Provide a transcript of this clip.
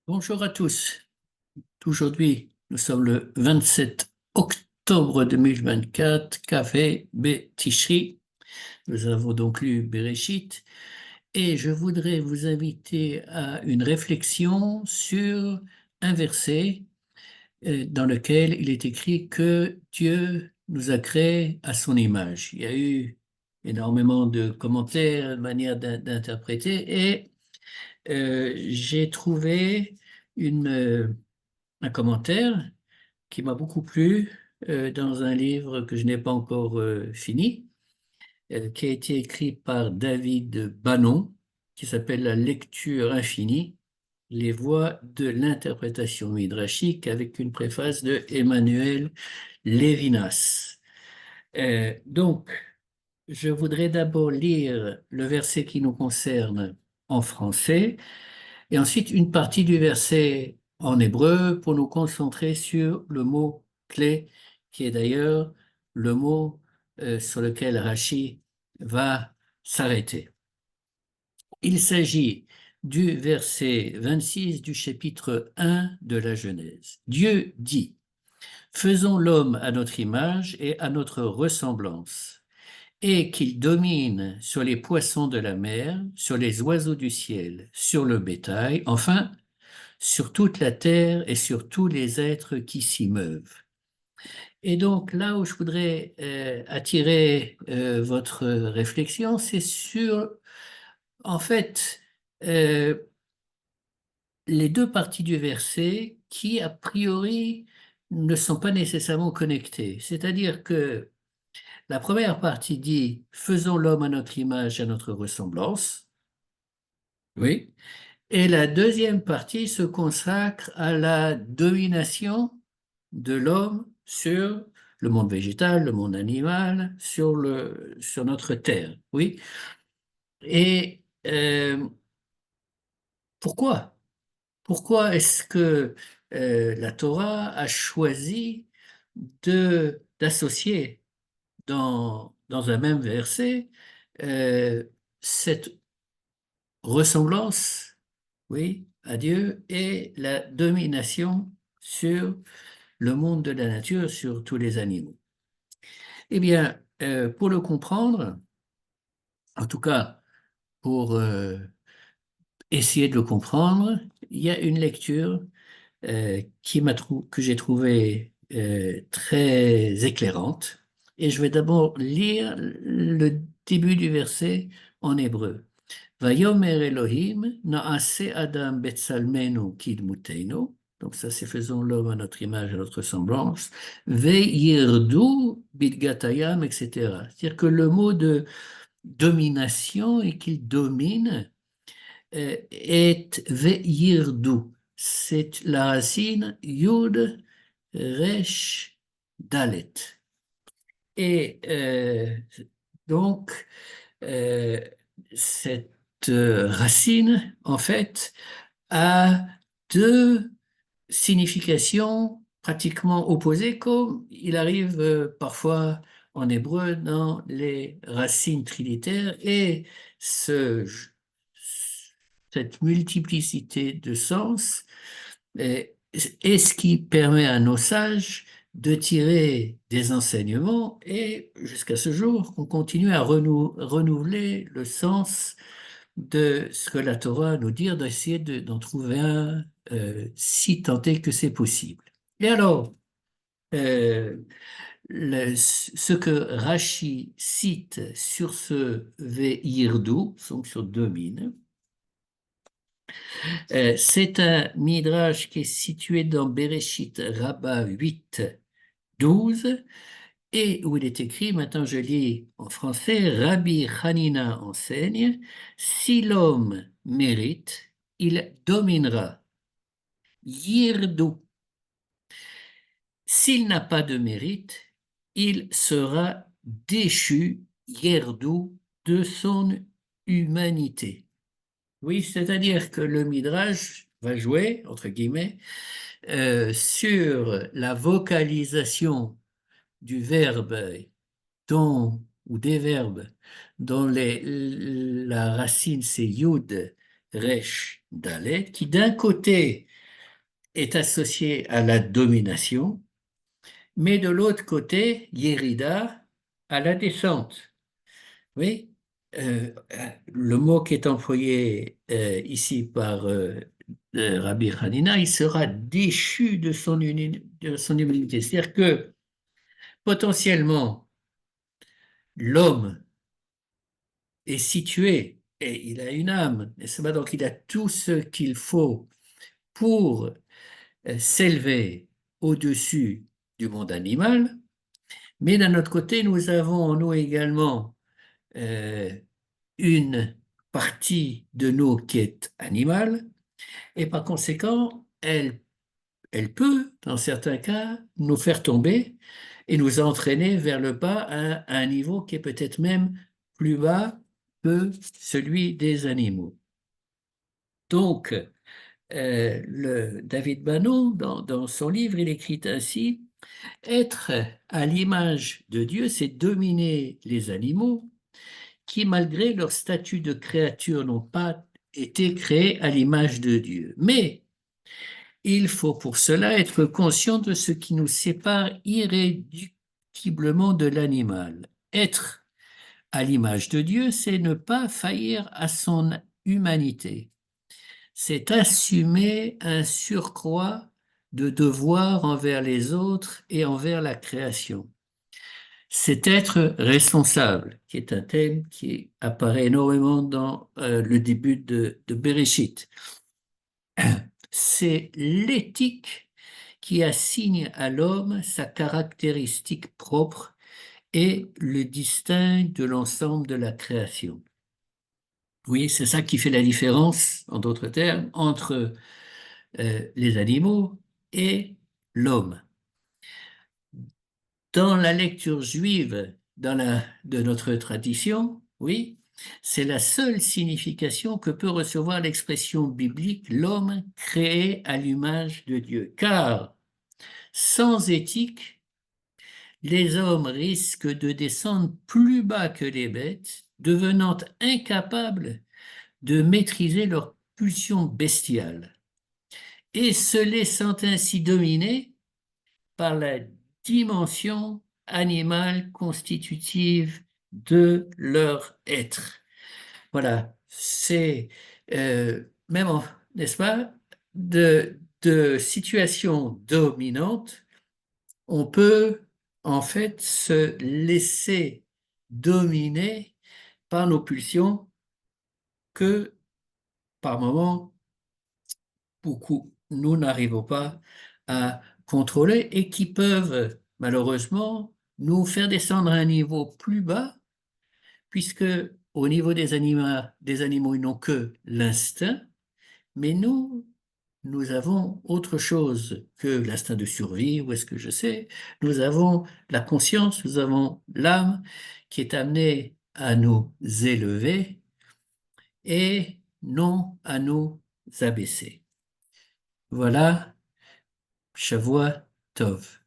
Bonjour à tous. Aujourd'hui, nous sommes le 27 octobre 2024, Café Tishri. Nous avons donc lu Bereshit et je voudrais vous inviter à une réflexion sur un verset dans lequel il est écrit que Dieu nous a créés à son image. Il y a eu énormément de commentaires, de manières d'interpréter et j'ai trouvé un commentaire qui m'a beaucoup plu dans un livre que je n'ai pas encore fini, qui a été écrit par David Bannon, qui s'appelle La lecture infinie, les voies de l'interprétation midrashique, avec une préface de Emmanuel Lévinas. Donc, je voudrais d'abord lire le verset qui nous concerne en français et ensuite une partie du verset en hébreu pour nous concentrer sur le mot clé, qui est d'ailleurs le mot sur lequel Rachi va s'arrêter. Il s'agit du verset 26 du chapitre 1 de la Genèse. Dieu dit, faisons l'homme à notre image et à notre ressemblance, et qu'il domine sur les poissons de la mer, sur les oiseaux du ciel, sur le bétail, enfin sur toute la terre et sur tous les êtres qui s'y meuvent. Et donc là où je voudrais attirer votre réflexion, c'est sur, en fait, euh, les deux parties du verset qui, a priori, ne sont pas nécessairement connectées. C'est-à-dire que la première partie dit, faisons l'homme à notre image, à notre ressemblance. Oui. Et la deuxième partie se consacre à la domination de l'homme sur le monde végétal, le monde animal, sur notre terre. Oui. Et pourquoi? Pourquoi est-ce que la Torah a choisi d'associer dans un même verset euh, cette ressemblance, oui, à Dieu et la domination sur le monde de la nature, sur tous les animaux? Eh bien, pour le comprendre, en tout cas pour essayer de le comprendre, il y a une lecture que j'ai trouvée très éclairante. Et je vais d'abord lire le début du verset en hébreu. Vayomer Elohim naase Adam betsalmenu kidmutenu. Donc ça, c'est faisons l'homme à notre image, à notre semblance. Ve'yirdu bidgatayam, etc. C'est-à-dire que le mot de domination et qu'il domine est ve'yirdu. C'est la racine yud resh dalet. Et donc, euh, cette racine, en fait, a deux significations pratiquement opposées, comme il arrive parfois en hébreu dans les racines trinitaires, et ce, cette multiplicité de sens est ce qui permet à nos sages de tirer des enseignements et jusqu'à ce jour, on continue à renouveler le sens de ce que la Torah nous dit, d'essayer d'en trouver un si tant est que c'est possible. Et alors, euh, ce que Rashi cite sur ce Ve'irdu, donc sur domine, c'est un midrash qui est situé dans Bereshit Rabbah 8, 12, et où il est écrit, maintenant je lis en français, Rabbi Hanina enseigne, si l'homme mérite, il dominera. Yirdu. S'il n'a pas de mérite, il sera déchu, Yerdu, de son humanité. Oui, c'est-à-dire que le Midrash va jouer, entre guillemets, sur la vocalisation du verbe ou des verbes dont la racine c'est yud, resh, Dalet, qui d'un côté est associé à la domination, mais de l'autre côté, Yérida, à la descente. Oui, le mot qui est employé ici par Rabbi Hanina, il sera déchu de son humanité. C'est-à-dire que potentiellement, l'homme est situé et il a une âme, n'est-ce pas? Donc il a tout ce qu'il faut pour s'élever au-dessus du monde animal, mais d'un autre côté, nous avons en nous également euh, une partie de nous qui est animale, et par conséquent, elle peut, dans certains cas, nous faire tomber et nous entraîner vers le bas à un niveau qui est peut-être même plus bas que celui des animaux. Donc, David Bannon, dans son livre, il écrit ainsi: être à l'image de Dieu, c'est dominer les animaux qui, malgré leur statut de créature, n'ont pas été créés à l'image de Dieu. Mais il faut pour cela être conscient de ce qui nous sépare irréductiblement de l'animal. Être à l'image de Dieu, c'est ne pas faillir à son humanité. C'est assumer un surcroît de devoir envers les autres et envers la création. C'est être responsable, qui est un thème qui apparaît énormément dans le début de Bereshit. C'est l'éthique qui assigne à l'homme sa caractéristique propre et le distingue de l'ensemble de la création. Oui, c'est ça qui fait la différence, en d'autres termes, entre les animaux et l'homme. Dans la lecture juive de notre tradition, oui, c'est la seule signification que peut recevoir l'expression biblique l'homme créé à l'image de Dieu. Car sans éthique, les hommes risquent de descendre plus bas que les bêtes, devenant incapables de maîtriser leurs pulsions bestiales et se laissant ainsi dominer par la dimension animale constitutive de leur être. Voilà, c'est même, n'est-ce pas, de situation dominante, on peut en fait se laisser dominer par nos pulsions que par moments beaucoup nous n'arrivons pas à contrôler et qui peuvent malheureusement nous faire descendre à un niveau plus bas, puisque au niveau des animaux, ils n'ont que l'instinct, mais nous avons autre chose que l'instinct de survie, ou est-ce que je sais, nous avons la conscience, nous avons l'âme qui est amenée à nous élever et non à nous abaisser. Voilà, Shavua Tov.